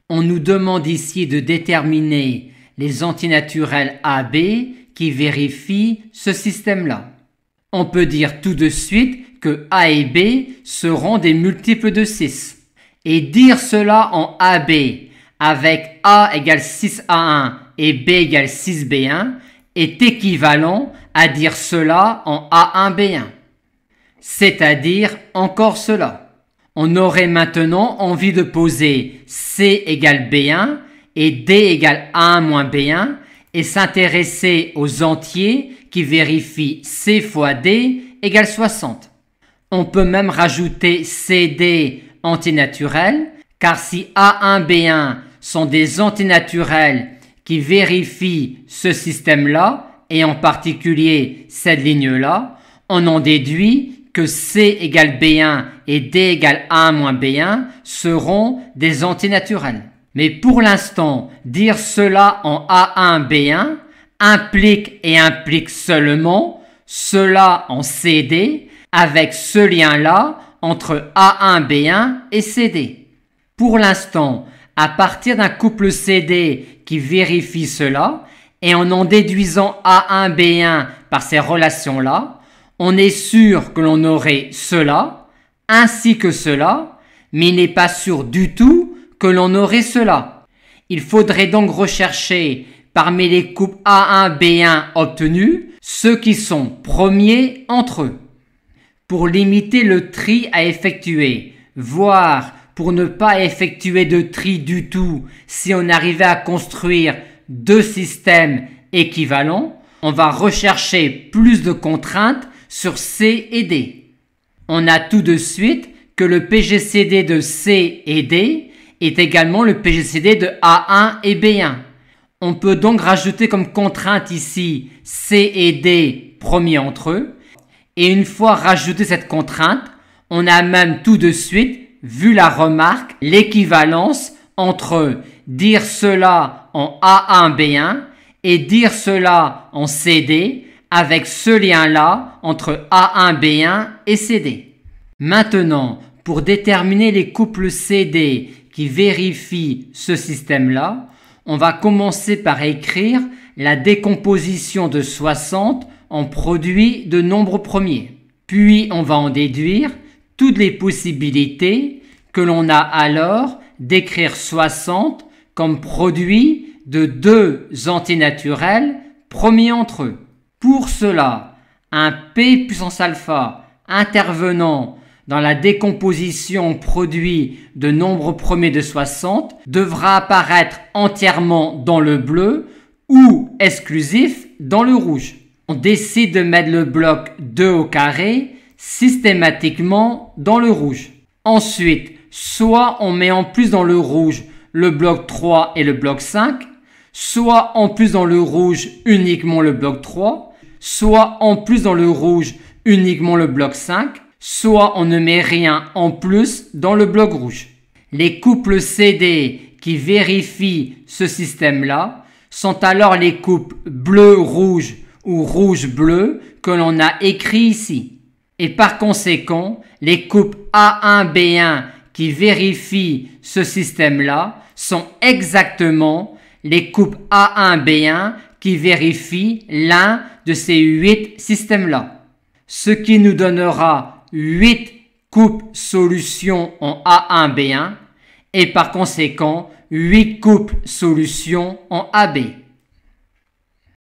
On nous demande ici de déterminer les antinaturels AB qui vérifient ce système-là. On peut dire tout de suite que A et B seront des multiples de 6. Et dire cela en AB avec A égale 6A1 et B égale 6B1 est équivalent à dire cela en A1B1. C'est-à-dire encore cela. On aurait maintenant envie de poser C égale B1 et D égale A1 moins B1 et s'intéresser aux entiers qui vérifient C fois D égale 60. On peut même rajouter CD antinaturels, car si A1B1 sont des antinaturels qui vérifient ce système-là, et en particulier cette ligne-là, on en déduit que C égale B1 et D égale A1 moins B1 seront des antinaturels. Mais pour l'instant, dire cela en A1B1 implique seulement cela en CD avec ce lien-là entre A1B1 et CD. Pour l'instant, à partir d'un couple CD qui vérifie cela, et en déduisant A1B1 par ces relations-là, on est sûr que l'on aurait cela, ainsi que cela, mais il n'est pas sûr du tout que l'on aurait cela. Il faudrait donc rechercher parmi les couples A1B1 obtenus ceux qui sont premiers entre eux. Pour limiter le tri à effectuer, voire pour ne pas effectuer de tri du tout si on arrivait à construire deux systèmes équivalents, on va rechercher plus de contraintes sur C et D. On a tout de suite que le PGCD de C et D est également le PGCD de A1 et B1. On peut donc rajouter comme contrainte ici C et D premiers entre eux. Et une fois rajouté cette contrainte, on a même tout de suite vu la remarque, l'équivalence entre dire cela en A1B1 et dire cela en CD avec ce lien-là entre A1B1 et CD. Maintenant, pour déterminer les couples CD qui vérifient ce système-là, on va commencer par écrire la décomposition de 60 en produit de nombres premiers. Puis on va en déduire toutes les possibilités que l'on a alors d'écrire 60 comme produit de deux antinaturels premiers entre eux. Pour cela, un P puissance alpha intervenant dans la décomposition produit de nombres premiers de 60 devra apparaître entièrement dans le bleu ou exclusif dans le rouge. On décide de mettre le bloc 2 au carré systématiquement dans le rouge. Ensuite, soit on met en plus dans le rouge le bloc 3 et le bloc 5, soit en plus dans le rouge uniquement le bloc 3, soit en plus dans le rouge uniquement le bloc 5, soit on ne met rien en plus dans le bloc rouge. Les couples CD qui vérifient ce système-là sont alors les couples bleu-rouge ou rouge-bleu que l'on a écrit ici. Et par conséquent, les couples A1B1 qui vérifient ce système-là sont exactement les couples A1B1 qui vérifient l'un de ces 8 systèmes-là. Ce qui nous donnera 8 couples solutions en A1B1 et par conséquent 8 couples solutions en AB.